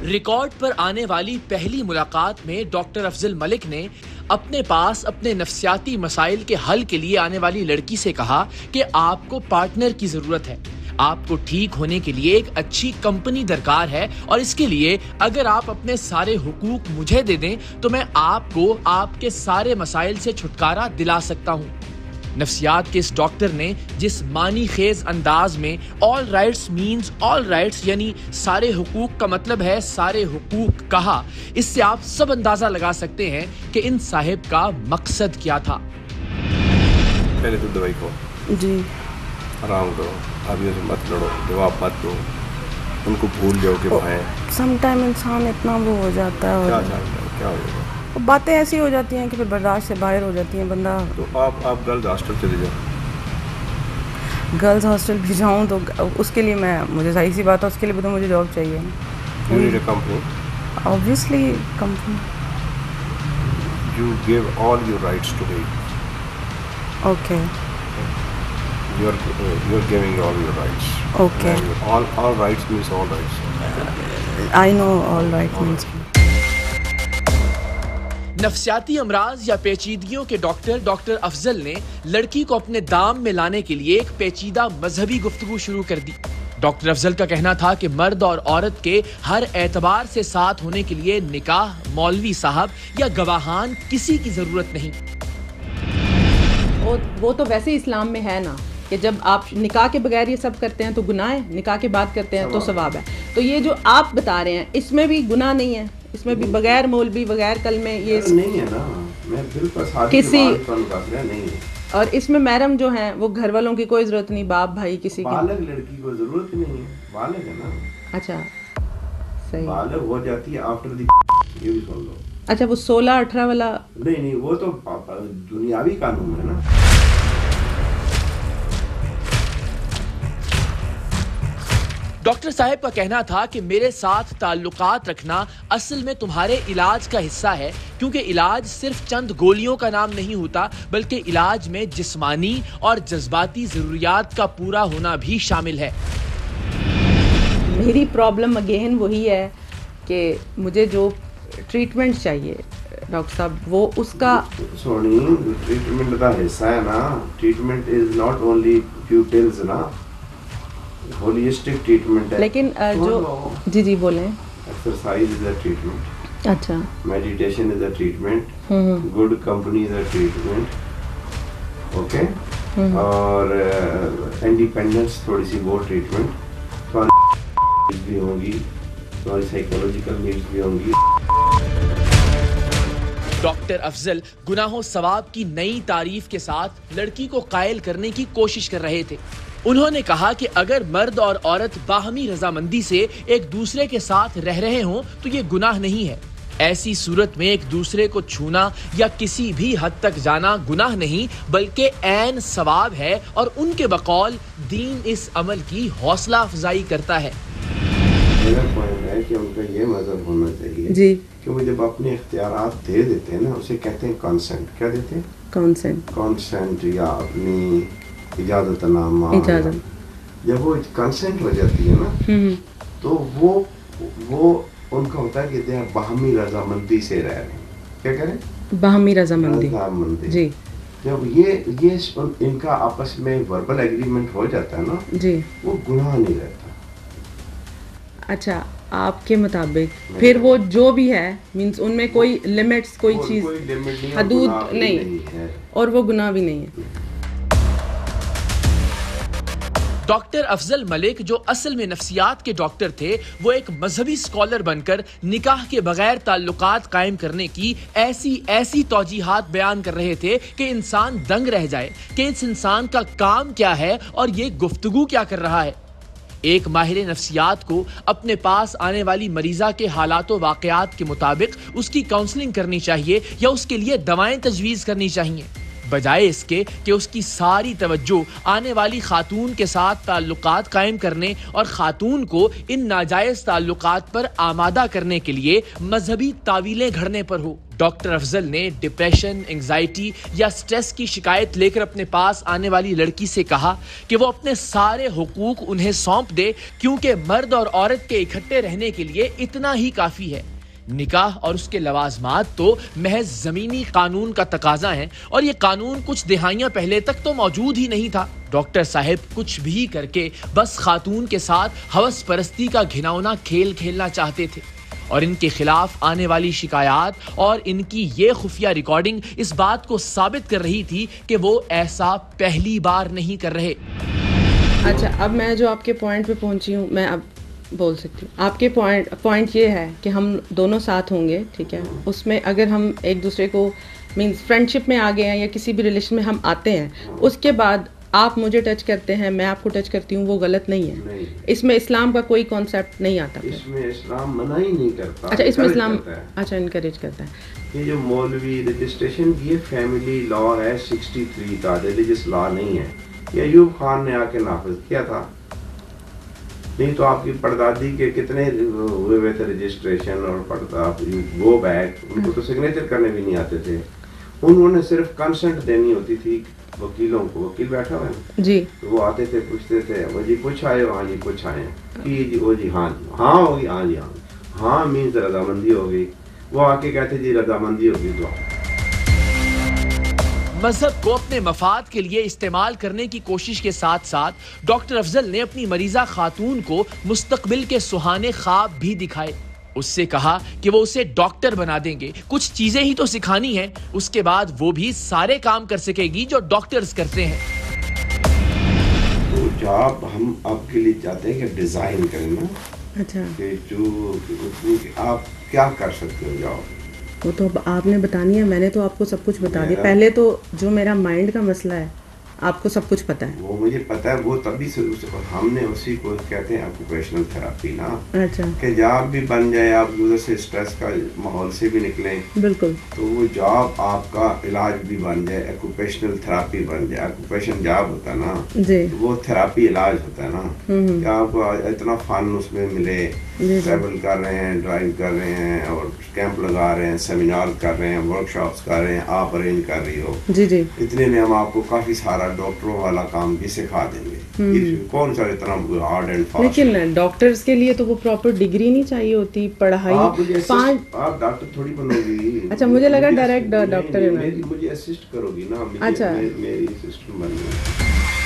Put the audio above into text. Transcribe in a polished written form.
Record پر آنے والی پہلی ملاقات میں ڈاکٹر افضل ملک نے اپنے پاس اپنے نفسیاتی مسائل کے حل کے لیے آنے والی لڑکی سے کہا کہ آپ کو پارٹنر کی ضرورت ہے، آپ کو ٹھیک ہونے کے لیے ایک اچھی کمپنی درکار ہے، اور اس کے لیے اگر آپ اپنے سارے حقوق مجھے دے دیں تو میں آپ کو آپ کے سارے مسائل سے چھٹکارا دلا سکتا ہوں۔ نفسیات کے اس ڈاکٹر نے جس معنی خیز انداز میں آل رائٹس مینز آل رائٹس یعنی سارے حقوق کا مطلب ہے سارے حقوق کہا، اس سے آپ سب اندازہ لگا سکتے ہیں کہ ان صاحب کا مقصد کیا تھا۔ پہلے تو دوائی کو جی آرام کرو، ابھی سے مت لڑو، جواب مت دو، ان کو بھول جاؤ کہ بھائی سم ٹائم انسان اتنا وہ ہو جاتا ہے کیا اور چاہتا ہے کیا ہوگا، باتیں ایسی ہو جاتی ہیں کہ پھر برداشت سے باہر ہو جاتی ہیں بندہ۔ تو آپ گرلز ہاسٹل چلے جاؤ۔ گرلز ہاسٹل بھی جاؤں تو اس کے لیے مجھے ظاہر سی بات ہے اس کے لیے بھی تو مجھے جاب چاہیے You need a company. obviously company. You give all your rights to me. Okay You're giving all your rights. Okay. All rights means all rights. I know all right means۔ نفسیاتی امراض یا پیچیدگیوں کے doctor افضل نے لڑکی کو اپنے دام میں لانے کے لیے ایک پیچیدہ مذہبی گفتگو شروع کر دی۔ ڈاکٹر افضل کا کہنا تھا کہ مرد اور عورت کے ہر اعتبار سے ساتھ ہونے کے لیے نکاح، مولوی صاحب یا گواہان کسی کی ضرورت نہیں۔ وہ تو ویسے اسلام میں ہے نا کہ جب آپ نکاح کے بغیر یہ سب کرتے ہیں تو گناہ ہے، نکاح کے بعد کرتے ہیں تو ثواب ہے۔ تو یہ جو آپ بتا رہے ہیں اس میں بھی گناہ نہیں ہے، اس میں بھی بغیر مولوی بغیر کلمے یہ نہیں ہے نا، میں بالکل کسی نہیں ہے۔ اور اس میں محرم جو ہیں وہ گھر والوں کی کوئی ضرورت نہیں، باپ بھائی کسی کی۔ بالغ لڑکی کو ضرورت نہیں ہے، بالغ ہے نا۔ اچھا صحیح، بالغ ہو جاتی ہے آفٹر دی، یہ بھی سن لو۔ اچھا وہ 16-18 والا نہیں وہ تو دنیاوی قانون ہے نا۔ ڈاکٹر صاحب کا کہنا تھا کہ میرے ساتھ تعلقات رکھنا اصل میں تمہارے علاج کا حصہ ہے، کیونکہ علاج صرف چند گولیوں کا نام نہیں ہوتا، بلکہ علاج میں جسمانی اور جذباتی ضروریات کا پورا ہونا بھی شامل ہے۔ میری پرابلم اگین وہی ہے کہ مجھے جو ٹریٹمنٹ چاہیے ڈاکٹر صاحب وہ اس کا سونی ٹریٹمنٹ کا حصہ ہے نا۔ Treatment is not only few pills نا، ہولیسٹک ٹریٹمنٹ ہے۔ لیکن جو جی بولیں، ایکسرسائز از اے ٹریٹمنٹ، اچھا meditation is a treatment, good company is a treatment, okay, اور انڈیپینڈنس تھوڑی سی وہ ٹریٹمنٹ، تھوڑی بھی ہوں گی، تھوڑی سائیکولوجیکل نیڈس بھی ہوں گی۔ ڈاکٹر افضل گناہوں ثواب کی نئی تعریف کے ساتھ لڑکی کو قائل کرنے کی کوشش کر رہے تھے۔ انہوں نے کہا کہ اگر مرد اور عورت باہمی رضامندی سے ایک دوسرے کے ساتھ رہ رہے ہوں تو یہ گناہ نہیں ہے۔ ایسی صورت میں ایک دوسرے کو چھونا یا کسی بھی حد تک جانا گناہ نہیں بلکہ عین ثواب ہے، اور ان کے بقول دین اس عمل کی حوصلہ افزائی کرتا ہے۔ میرا پوائنٹ ہے کہ ان کا یہ مذہب ہونا چاہیے جی کہ وہ جب اپنے اختیارات دے دیتے ہیں نا اسے کہتے ہیں کانسنٹ۔ کیا دیتے ہیں؟ کانسنٹ یا اپنی اجازت نامہ۔ جب وہ کنسنٹ ہو جاتی ہے نا تو وہ ان کا ہوتا ہے کہ دے باہمی رضامندی سے رہ رہے ہیں۔ کیا کہہ رہے ہیں؟ باہمی رضامندی جی۔ جب یہ ان کا آپس میں وربل ایگریمنٹ ہو جاتا ہے نا جی وہ گناہ نہیں رہتا۔ اچھا آپ کے مطابق پھر وہ جو بھی ہے مینس ان میں کوئی لمٹس کوئی چیز حدود نہیں اور وہ گناہ بھی نہیں ہے۔ ڈاکٹر افضل ملک جو اصل میں نفسیات کے ڈاکٹر تھے، وہ ایک مذہبی سکولر بن کر نکاح کے بغیر تعلقات قائم کرنے کی ایسی توجیہات بیان کر رہے تھے کہ انسان دنگ رہ جائے کہ اس انسان کا کام کیا ہے اور یہ گفتگو کیا کر رہا ہے۔ ایک ماہر نفسیات کو اپنے پاس آنے والی مریضہ کے حالات و واقعات کے مطابق اس کی کاؤنسلنگ کرنی چاہیے یا اس کے لیے دوائیں تجویز کرنی چاہیے، بجائے اس کے کہ اس کی ساری توجہ آنے والی خاتون کے ساتھ تعلقات قائم کرنے اور خاتون کو ان ناجائز تعلقات پر آمادہ کرنے کے لیے مذہبی تعویلیں گھڑنے پر ہو۔ ڈاکٹر افضل نے ڈپریشن، انگزائٹی یا سٹریس کی شکایت لے کر اپنے پاس آنے والی لڑکی سے کہا کہ وہ اپنے سارے حقوق انہیں سونپ دے، کیونکہ مرد اور عورت کے اکٹھے رہنے کے لیے اتنا ہی کافی ہے۔ نکاح اور اس کے لوازمات تو محض زمینی قانون کا تقاضا ہیں، اور یہ قانون کچھ دہائیاں پہلے تک تو موجود ہی نہیں تھا۔ ڈاکٹر صاحب کچھ بھی کر کے بس خاتون کے ساتھ ہوس پرستی کا گھناؤنا کھیل کھیلنا چاہتے تھے، اور ان کے خلاف آنے والی شکایات اور ان کی یہ خفیہ ریکارڈنگ اس بات کو ثابت کر رہی تھی کہ وہ ایسا پہلی بار نہیں کر رہے۔ اچھا، اب میں جو آپ کے پوائنٹ پہ پہنچی ہوں، میں اب بول سکتی ہوں۔ آپ کے پوائنٹ یہ ہے کہ ہم دونوں ساتھ ہوں گے، ٹھیک ہے، اس میں اگر ہم ایک دوسرے کو مینس فرینڈشپ میں آ گئے ہیں یا کسی بھی ریلیشن میں ہم آتے ہیں، اس کے بعد آپ مجھے ٹچ کرتے ہیں، میں آپ کو ٹچ کرتی ہوں، وہ غلط نہیں ہے۔ اس میں اسلام کا کوئی کانسیپٹ نہیں آتا۔ اس میں اسلام منع ہی نہیں کرتا۔ اچھا، اس میں اسلام اچھا انکریج کرتا ہے۔ یہ جو مولوی رجسٹریشن کی ہے فیملی لا ہے 63 کا، ریلیجس لا نہیں ہے۔ یہ ایوب خان نے آ کے نافذ کیا تھا، نہیں تو آپ کی پردادی کے کتنے ہوئے تھے رجسٹریشن اور پردادی گو بیک، ان کو تو سگنیچر کرنے بھی نہیں آتے تھے۔ انہوں نے صرف کنسنٹ دینی ہوتی تھی وکیلوں کو، وکیل بیٹھا ہوا ہے جی، وہ آتے تھے، پوچھتے تھے وہ جی کچھ آئے، ہاں جی کچھ آئے، جی وہ جی ہاں جی ہاں ہوگی، ہاں جی ہاں مینز رضامندی ہوگی، وہ آ کے کہتے جی رضامندی ہوگی تو۔ مذہب کو اپنے مفاد کے لیے استعمال کرنے کی کوشش کے ساتھ ساتھ ڈاکٹر افضل نے اپنی مریضہ خاتون کو مستقبل کے سہانے خواب بھی دکھائے۔ اس سے کہا کہ وہ اسے ڈاکٹر بنا دیں گے، کچھ چیزیں ہی تو سکھانی ہیں، اس کے بعد وہ بھی سارے کام کر سکے گی جو ڈاکٹرز کرتے ہیں۔ تو جاب ہم آپ کے لیے چاہتے ہیں کہ ڈیزائن کریں نا، اچھا، کہ جو آپ کیا کر سکتے ہو جاب، وہ تو آپ نے بتانی ہے، میں نے تو آپ کو سب کچھ بتا دیا۔ پہلے تو جو میرا مائنڈ کا مسئلہ ہے آپ کو سب کچھ پتا ہے، وہ مجھے پتا ہے، وہ تبھی سے ہم نے اسی کو کہتے ہیں آکوپیشنل تھراپی نا، اچھا، کہ جاب بھی بن جائے، آپ ادھر سے اسٹریس کا ماحول سے بھی نکلیں، بالکل، تو وہ جاب آپ کا علاج بھی بن جائے، آکوپیشنل تھراپی بن جائے۔ آکوپیشن جاب ہوتا ہے نا جی، وہ تھراپی علاج ہوتا ہے نا، کہ آپ کو اتنا فن اس میں ملے، ٹریول کر رہے ہیں، ڈرائیو کر رہے ہیں، اور کیمپ لگا رہے ہیں، سیمینار کر رہے ہیں، ورک شاپس کر رہے ہیں، آپ ارینج کر رہی ہو، جی جی، اتنے میں ہم آپ کو کافی سارا ڈاکٹروں والا کام بھی سکھا دیں گے۔ کون سا اتنا ہارڈ اینڈ فاسٹ، لیکن ڈاکٹرز کے لیے تو وہ پراپر ڈگری نہیں چاہیے ہوتی، پڑھائی۔ آپ ڈاکٹر تھوڑی بنو گی؟ اچھا، مجھے لگا ڈائریکٹ ڈاکٹر، مجھے اسسٹ کرو گی نا، اچھا میری اسسٹنٹ بن گئی۔